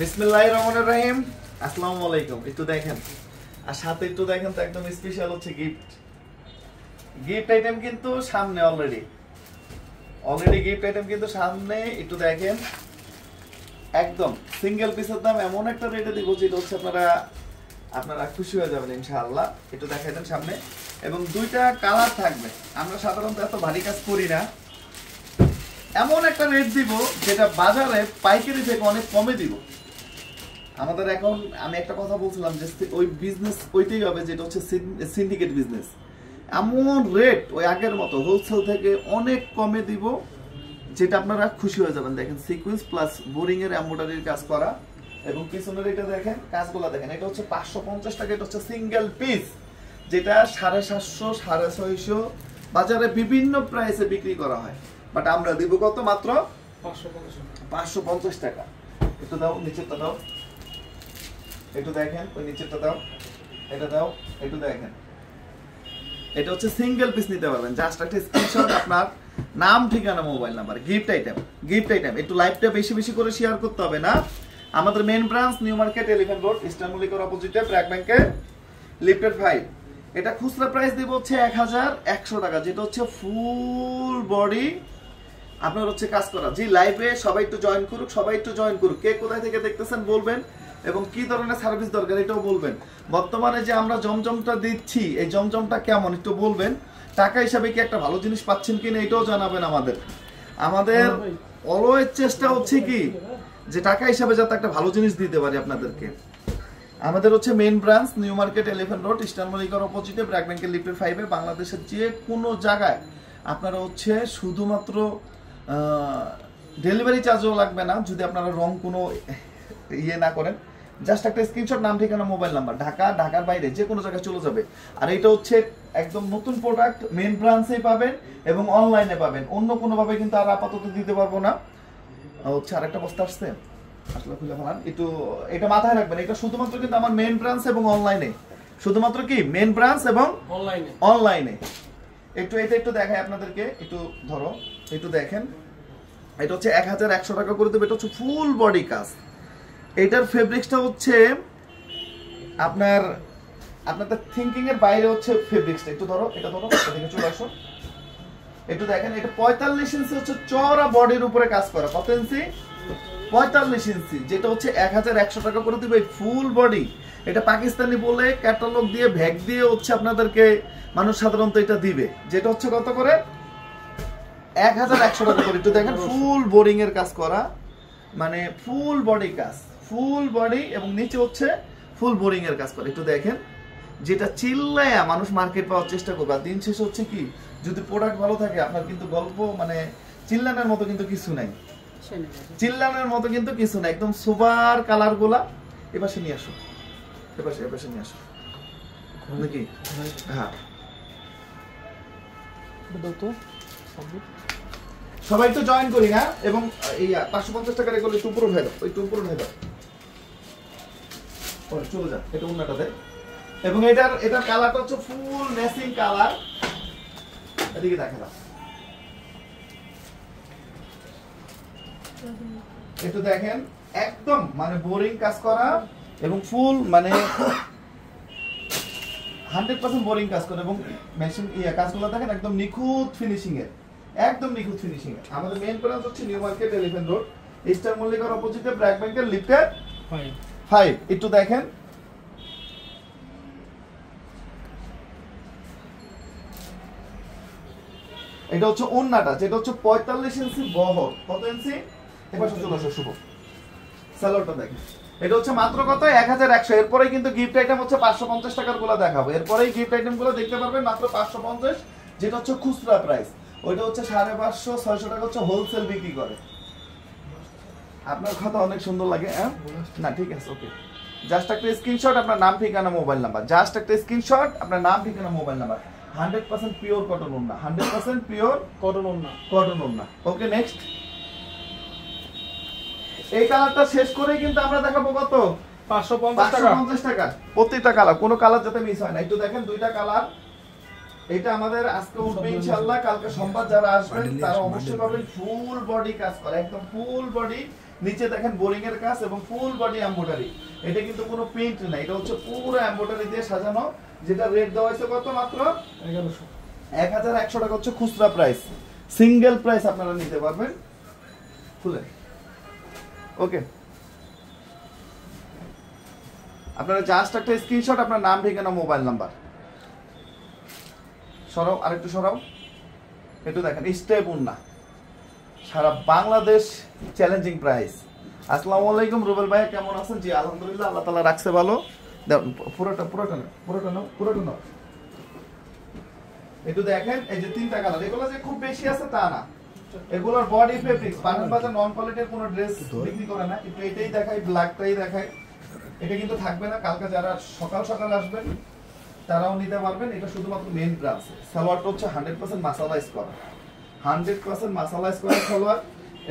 বিসমিল্লাহির রহমানির রহিম। আসসালামু আলাইকুম। একটু দেখেন, আর সাথে একটু দেখেন তো একদম স্পেশাল হচ্ছে গিফট আইটেম কিন্তু সামনে অলরেডি গিফট আইটেম কিন্তু সামনে। একটু দেখেন, একদম সিঙ্গেল পিসের দাম এমন একটা রেটে দিব যেটা হচ্ছে আপনারা খুশি হয়ে যাবেন ইনশাআল্লাহ। একটু দেখাই দেন সামনে, এবং দুইটা কালার থাকবে। আমরা সাধারণত এত ভারী কাজ করি না, এমন একটা রেট দিব যেটা বাজারে পাইকারি থেকে অনেক কমে দিব। আমাদের এখন আমি একটা কথা বলছিলাম যে ওই বিজনেস ওইটাই হবে যেটা হচ্ছে সিন্ডিকেট বিজনেস। এমন রেট ওই আগের মতো হোলসেল থেকে অনেক কমে দিব যেটা আপনারা খুশি হয়ে যাবেন। দেখেন সিকোয়েন্স প্লাস বোরিং এর এমব্রয়ডারির কাজ করা, এবং পিছনের এটা দেখেন কাজগুলো দেখেন। এটা হচ্ছে 550 টাকা, এটা হচ্ছে সিঙ্গেল পিস, যেটা 750 650 বাজারে বিভিন্ন প্রাইসে বিক্রি করা হয়, বাট আমরা দিব কত? মাত্র 550 টাকা। একটু দাও, নিচেরটা দাও, একটু দেখেন, ওই নিচেরটা দাও, এটা দাও, একটু দেখেন। এটা হচ্ছে সিঙ্গেল পিস নিতে পারবেন, জাস্ট একটা স্ক্রিনশট, আপনার নাম, ঠিকানা, মোবাইল নাম্বার। গিফট আইটেম একটু লাইভটা বেশি বেশি করে শেয়ার করতে হবে না। আমাদের main branch New Market, Elephant Road, Eastern মল্লিকার অপোজিটে, ব্র্যাক ব্যাংকের লিফটেড 5। এটা খুচরা প্রাইস দিব হচ্ছে 1100 টাকা, যেটা হচ্ছে ফুল বডি আপনার হচ্ছে কাজ করা। জি, লাইভে সবাই একটু জয়েন করুক, কে কোথায় থেকে দেখতেছেন বলবেন, এবং কি ধরনের সার্ভিস দরকার এটাও বলবেন। বর্তমানে যে আমরা জমজমটা দিচ্ছি, এই জমজমটা কেমন একটু বলবেন। টাকা হিসাবে কি একটা ভালো জিনিস পাচ্ছেন কিনা এটাও জানাবেন। আমাদের অলওয়েজ চেষ্টা হচ্ছে কি যে টাকা হিসাবে যাতে একটা ভালো জিনিস দিতে পারি আপনাদেরকে। আমাদের হচ্ছে main branch New Market, Elephant Road, Eastern মল্লিকার অপোজিটে, ব্র্যাক ব্যাংকের লিফটেড 5-এ। বাংলাদেশের যে কোনো জায়গায় আপনারা হচ্ছে শুধুমাত্র ডেলিভারি চার্জও লাগবে না যদি আপনারা রং কোনো ইয়ে না করেন। জাস্ট একটা স্ক্রিনশট, নাম, ঠিকানা, মোবাইল নাম্বার, ঢাকার বাইরে যে কোনো জায়গায় চলে যাবে। আর এটা হচ্ছে একদম নতুন প্রোডাক্ট, মেইন ব্রাঞ্চেই পাবেন এবং অনলাইনে পাবেন, অন্য কোনোভাবে কিন্তু আর আপাতত দিতে পারবো না। হচ্ছে আরেকটা বস্তা আসছে, আসলে খুলে ফেলান একটু, এটা মাথায় রাখবেন। এটা শুধুমাত্র কিন্তু আমার মেইন ব্রাঞ্চ এবং অনলাইনে, শুধুমাত্র কি মেইন ব্রাঞ্চ এবং অনলাইনে। একটু এটা একটু দেখাই আপনাদেরকে, একটু ধরো, একটু দেখেন। এটা হচ্ছে 1100 টাকা করে দেবে। এটা হচ্ছে ফুল বডি কাজ। এটার ফেব্রিক্সটা হচ্ছে আপনাদের থিঙ্কিং এর বাইরে হচ্ছে ফেব্রিক্সটা। একটু ধরো, এটা ধরো, এদিকে চলে আসো, একটু দেখেন। এটা 45 ইঞ্চি হচ্ছে চওড়া বডির উপরে কাজ করা। কত ইঞ্চি? 45 ইঞ্চি, যেটা হচ্ছে 1100 টাকা করে দিবে ফুল বডি। এটা পাকিস্তানি বলে ক্যাটালগ দিয়ে ভ্যাগ দিয়ে হচ্ছে আপনাদেরকে মানুষ সাধারণত এটা দিবে, যেটা হচ্ছে কত করে? 1100 টাকা করে। একটু দেখেন, ফুল বোরিং এর কাজ করা, মানে ফুল বডি কাজ, ফুল বডি, এবং নিচে হচ্ছে ফুল বোরিং এর কাজ করা। একটু দেখেন, যেটা চিল্লায় মানুষ মার্কেট পাওয়ার চেষ্টা করবে। আর দিন শেষ হচ্ছে কি, যদি প্রোডাক্ট ভালো থাকে আপনার কিন্তু গল্প মানে চিল্লানোর মতো কিন্তু কিছু নাই, একদম সুপার কালার গুলা। এপাশে নিয়ে আসো, এপাশে নিয়ে আসো নাকি? হ্যাঁ, সবাই তো জয়েন করি না। এবং এই 550 টাকা রেখে একটু উপরে উঠে দাও, একটু উপরে উঠে দাও, চলে যা, এটা অন্যটা দেয়। এবং এটার কালারটা হচ্ছে ফুল ম্যাচিং কালার। এদিকে দেখা দাও, একটু দেখেন, একদম মানে বোরিং কাজ করা এবং ফুল মানে 100% বোরিং কাজ করা, এবং মেশিন কাজগুলো দেখেন একদম নিখুঁত ফিনিশিং এর, আমাদের মেইন ব্রাঞ্চ হচ্ছে New Market, Elephant Road, Eastern মল্লিকার অপোজিটে, ব্র্যাক ব্যাংকের লিফটেড 5। একটু দেখেন, এটা হচ্ছে ওন্নাটা, যেটা হচ্ছে 45 ইঞ্চি বহর। কত ইঞ্চি? এবার চলে আসো শুভ, সালোয়ারটা দেখেন। এটা হচ্ছে মাত্র কত? 1100। এরপরেই কিন্তু গিফট আইটেম হচ্ছে 550 টাকার গুলো দেখাবো। এরপরেই গিফট আইটেম গুলো দেখতে পারবেন মাত্র 550, যেটা হচ্ছে খুচরা প্রাইস। ওইটা হচ্ছে 550 600 টাকা হচ্ছে হোলসেল বিক্রি করে। আপনার কথা অনেক সুন্দর লাগে, হ্যাঁ না, ঠিক আছে, ওকে। জাস্ট একটা স্ক্রিনশট, আপনার নাম, ঠিকানা, মোবাইল নাম্বার, 100% পিওর কটন ওড়না, 100% পিওর কটন ওড়না। ওকে, নেক্সট। এই কালারটা শেষ করে কিন্তু আমরা দেখাবো কত? 550 টাকা প্রত্যেকটা কালার, কোনো কালার যাতে মিস হয় না। একটু দেখেন, দুইটা কালার, এটা আমাদের আজকে উঠবে ইনশাআল্লাহ, কালকে সোমবার যারা আসবেন তারা অবশ্যই পাবেন ফুল বডি কাজ করে, একদম ফুল বডি। নিচে দেখেন বোরিং এর কাজ এবং ফুল বডি এমব্রয়ডারি। এটা কিন্তু কোনো প্রিন্ট না, এটা হচ্ছে পুরো এমব্রয়ডারি দিয়ে সাজানো। যেটা রেট দেওয়া হয়েছে কত? মাত্র 1100 টাকা হচ্ছে খুচরা প্রাইস। সিঙ্গেল প্রাইস আপনারা নিতে পারবেন। খুলে ওকে, আপনারা জাস্ট একটা স্ক্রিনশট, আপনার নাম, ঠিকানা, মোবাইল নাম্বার। সরাও, আরেকটু সরাও, একটু দেখেন স্টেপ উন্না, সারা বাংলাদেশ চ্যালেঞ্জিং প্রাইস। আসসালামু আলাইকুম রুবেল ভাই, কেমন আছেন? জি আলহামদুলিল্লাহ, আল্লাহ তাআলা রাখছে ভালো। পুরোটা নাও। একটু দেখেন, এই যে তিনটা কালার, এগুলো যে খুব বেশি আছে তা না, এগুলোর বডি ফেব্রিক্স। পাঠান বাজার নন কোয়ালিটির কোনো ড্রেস বিক্রি করে না। একটু এটাই দেখাই, ব্ল্যাকটাই দেখাই। এটা কিন্তু থাকবে না, কালকে যারা সকাল সকাল আসবেন তারাও নিতে পারবেন। এটা শুধুমাত্র মেইন ব্রাঞ্চ। সালোয়ারটা হচ্ছে 100% মাসালাইজ করা, 100% মাসালাইজ করা সালোয়ার।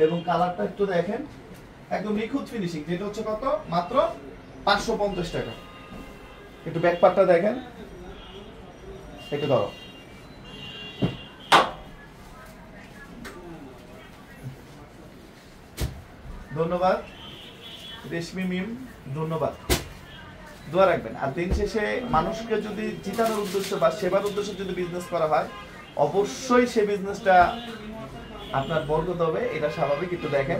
এবং কালারটা একটু দেখেন, একদম নিখুঁত ফিনিশিং। যেটা হচ্ছে কত? মাত্র 550 টাকা। একটু ব্যাক পার্টটা দেখেন, একটু ধরো। ধন্যবাদ রেশমি মিম, ধন্যবাদ। দোয়া রাখবেন। আর দিন শেষে মানুষকে যদি জিতানোর উদ্দেশ্য বা সেবার উদ্দেশ্যে যদি বিজনেস করা হয়, অবশ্যই সেই বিজনেসটা আপনার বরকত হবে, এটা স্বাভাবিক। একটু দেখেন,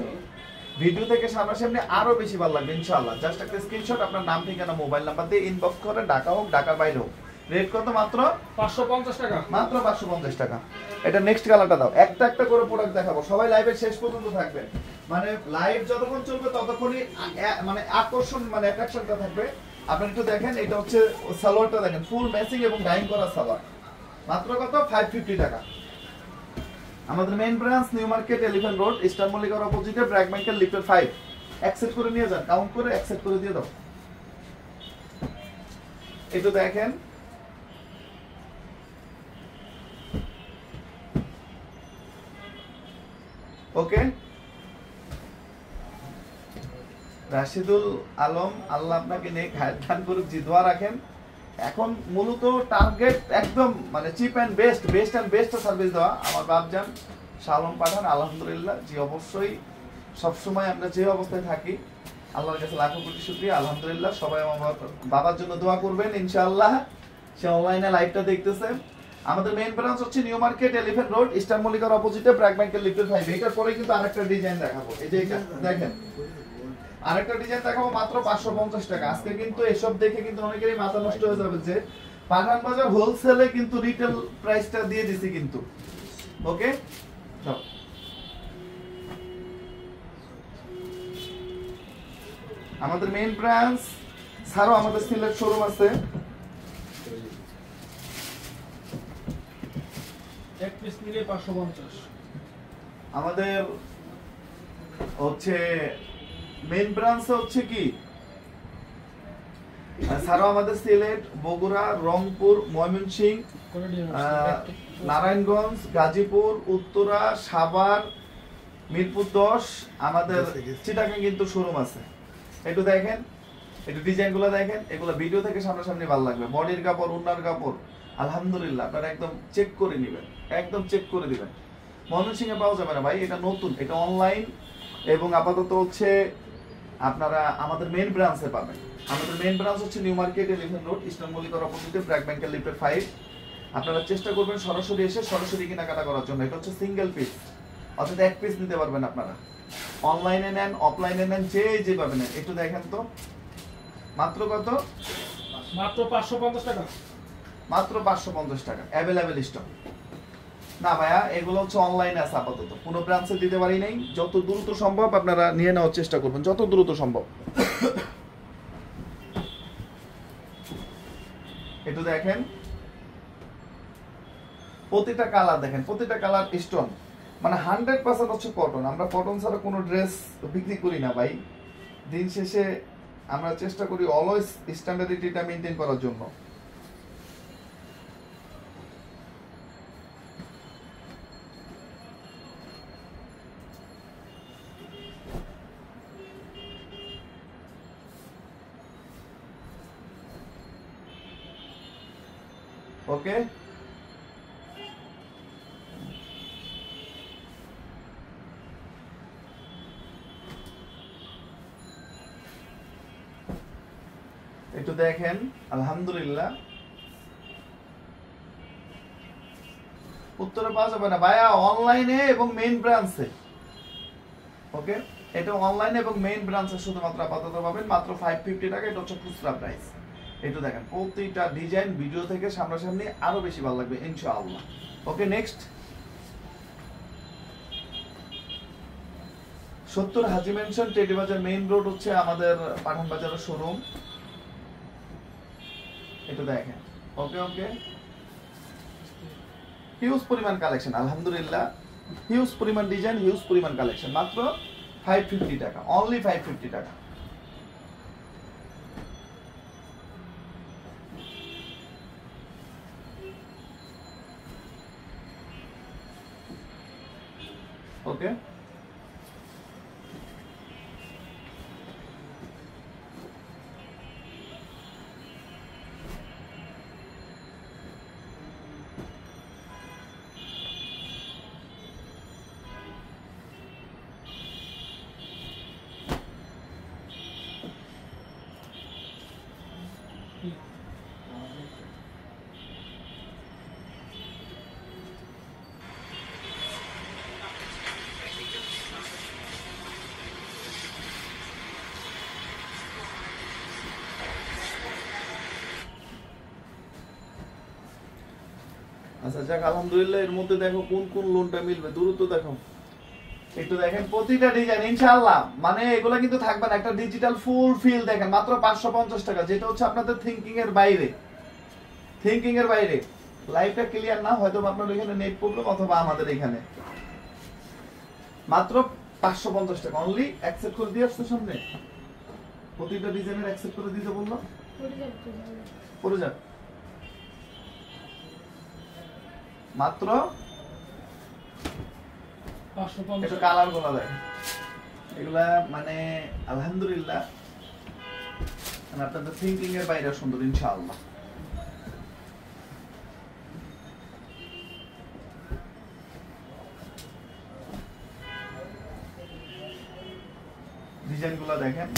ভিডিও থেকে সামনাসামনি আরো বেশি ভালো লাগবে ইনশাআল্লাহ। জাস্ট একটা স্ক্রিনশট, আপনার নাম, ঠিকানা, মোবাইল নাম্বার দিয়ে ইনবক্স করে, ঢাকা হোক ঢাকার বাইরে হোক। রেট কত? মাত্র 550 টাকা। মাত্র 550 টাকা। এটা নেক্সট কালারটা দাও। একটা একটা করে প্রোডাক্ট দেখাবো, সবাই লাইভের শেষ পর্যন্ত থাকবেন। মানে লাইভ যতক্ষণ চলবে ততক্ষণই মানে আকর্ষণ, মানে অ্যাট্রাকশনটা থাকবে। আপনারা একটু দেখেন, এটা হচ্ছে সালোয়ারটা দেখেন, ফুল ম্যাচিং এবং ডাইং করা সালোয়ার। মাত্র কত? 550 টাকা। আমাদের main branch New Market, Elephant Road, Eastern মল্লিকার অপোজিটে, ব্র্যাক ব্যাংকের লিফটের 5। অ্যাকসেপ্ট করে নিয়ে যান, কাউন্ট করে অ্যাকসেপ্ট করে দিয়ে দাও। একটু দেখেন, ওকে। রাশিদুল আলম, আল্লাহ আপনাকে নেক হায়াত দান করুক, জি দোয়া রাখেন। এখন মূলত টার্গেট একদম মানে চিপ এন্ড বেস্ট সার্ভিস দেওয়া। আমার বাপজান শালম পাঠান, আলহামদুলিল্লাহ। জি অবশ্যই, সবসময় আমরা যে অবস্থায় থাকি আল্লাহর কাছে লাখো কোটি শুকরিয়া, আলহামদুলিল্লাহ। সবাই আমার বাবার জন্য দোয়া করবেন ইনশাআল্লাহ। সে অনলাইনে লাইভটা দেখতেছে। আমাদের মেইন ব্রাঞ্চ হচ্ছে New Market, Elephant Road, Eastern মল্লিকার অপোজিটে, ব্র্যাক ব্যাংকের লিফটের 5। এটার পরে কিন্তু আরেকটা ডিজাইন দেখাবো। এই যে এটা দেখেন, আরেকটা ডিজাইন দেখাবো মাত্র 550 টাকা। আজকে কিন্তু এসব দেখে কিন্তু অনেকেরই মাথা নষ্ট হয়ে যাবে যে পাঠান বাজার হোলসেলে কিন্তু রিটেল প্রাইসটা দিয়ে দিছি কিন্তু। ওকে, আমাদের মেইন ব্রাঞ্চ ছাড়াও আমাদের সিলেট শোরুম আছে। এক পিস নিলে 550। আমাদের হচ্ছে মেইন ব্রাঞ্চ হচ্ছে কি, ছাড়াও আমাদের সিলেট, বগুড়া, রংপুর, ময়মনসিংহ, নারায়ণগঞ্জ, গাজীপুর, উত্তরা, সাভার, মিরপুর 10, আমাদের চিটাগাং কিন্তু শোরুম আছে। একটু দেখেন, একটু ডিজাইনগুলো দেখেন, এগুলো ভিডিও থেকে সামনাসামনি ভালো লাগবে। বডির কাপড়, উন্নার কাপড়, আলহামদুলিল্লাহ আপনারা একদম চেক করে নেবেন, একদম চেক করে দিবেন। ময়মনসিংহে পাওয়া যাবে না ভাই, এটা নতুন, এটা অনলাইন। এবং আপাতত হচ্ছে আপনারা আমাদের মেইন ব্রাঞ্চে পাবেন। আমাদের মেইন ব্রাঞ্চ হচ্ছে New Market, Elephant Road, Eastern মল্লিকার অপোজিটে, ব্র্যাক ব্যাংকের লিফটের 5। আপনারা চেষ্টা করবেন সরাসরি এসে সরাসরি কেনাকাটা করার জন্য। এটা হচ্ছে সিঙ্গেল পিস, অর্থাৎ এক পিস নিতে পারবেন আপনারা। অনলাইনে নেন, অফলাইনে নেন, যেভাবে নেন। একটু দেখেন তো, মাত্র কত? মাত্র 550 টাকা। মাত্র 550 টাকা, অ্যাভেলেবেল স্টক। না ভাইয়া, এগুলো হচ্ছে অনলাইনে আছে আপাতত, কোনো ব্রাঞ্চে দিতে পারি নাই। যত দ্রুত সম্ভব আপনারা নিয়ে নেওয়ার চেষ্টা করবেন, যত দ্রুত সম্ভব। একটু দেখেন, প্রতিটা কালার দেখেন, প্রতিটা কালার স্টোন, মানে 100% হচ্ছে কটন। আমরা কটন ছাড়া কোনো ড্রেস বিক্রি করি না ভাই। দিন শেষে আমরা চেষ্টা করি অলওয়েজ স্ট্যান্ডার্ডিটিটা মেনটেন করার জন্য। ওকে, একটু দেখেন আলহামদুলিল্লাহ। উত্তরে পাওয়া যাবে না ভাইয়া, অনলাইনে এবং মেইন ব্রাঞ্চে। ওকে, এটা অনলাইনে এবং মেইন ব্রাঞ্চে শুধুমাত্র আপাতত পাবেন মাত্র 550 টাকা। এটা হচ্ছে খুচরা প্রাইস। একটু দেখেন প্রতিটা ডিজাইন ভিডিও থেকে সামনাসামনি আরো বেশি ভালো লাগবে ইনশাআল্লাহ। ওকে, নেক্সট 70 হাজি মেনশন, টেডি বাজার মেইন রোড হচ্ছে আমাদের পাঠান বাজারের শোরুম। এটা দেখেন। ওকে ওকে, হিউজ পরিমাণ কালেকশন আলহামদুলিল্লাহ, হিউজ পরিমাণ ডিজাইন, হিউজ পরিমাণ কালেকশন, মাত্র 550 টাকা, অনলি 550 টাকা। ওকে, আচ্ছা যাক আলহামদুলিল্লাহ। এর মধ্যে দেখো কোন কোন লোনটা মিলবে, দ্রুত দেখো। একটু দেখেন প্রতিটা ডিজাইন ইনশাআল্লাহ, মানে এগুলা কিন্তু থাকবে না। একটা ডিজিটাল ফুল ফিল দেখেন মাত্র 550 টাকা, যেটা হচ্ছে আপনাদের থিংকিং এর বাইরে, থিংকিং এর বাইরে। লাইভটা ক্লিয়ার না, হয়তো আপনার এখানে নেট প্রবলেম অথবা আমাদের এখানে। মাত্র 550 টাকা অনলি। অ্যাকসেপ্ট করে দিয়ে আসছে সামনে, প্রতিটা ডিজাইনের অ্যাকসেপ্ট করে দিতে বললাম, পড়ে যাক। মাত্র 550 একটু কালার গুলো দেয় এগুলা, মানে আলহামদুলিল্লাহ আপনাদের থিংকিং এর বাইরে সুন্দর ইনশাআল্লাহ। ডিজাইন গুলো দেখেন,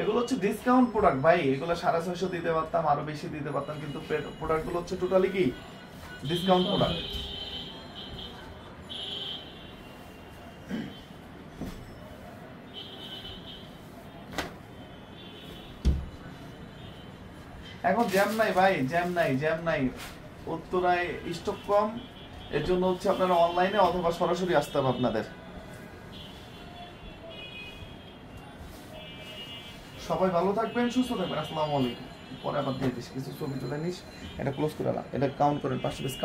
এগুলো হচ্ছে ডিসকাউন্ট প্রোডাক্ট ভাই। এগুলো 650 দিতে পারতাম, আরো বেশি দিতে পারতাম, কিন্তু প্রোডাক্ট গুলো হচ্ছে টোটালি কি ডিসকাউন্ট প্রোডাক্ট। এখন জ্যাম নাই ভাই, জ্যাম নাই, জ্যাম নাই। উত্তরায় স্টক কম, এর জন্য হচ্ছে আপনারা অনলাইনে অথবা সরাসরি আসতে হবে আপনাদের। সবাই ভালো থাকবেন, সুস্থ থাকবেন। আসসালামু আলাইকুম। পরে আবার দিয়ে দিস কিছু ছবি তুলে নিস, এটা ক্লোজ করে এটা কাউন্ট করেন 500 পিস।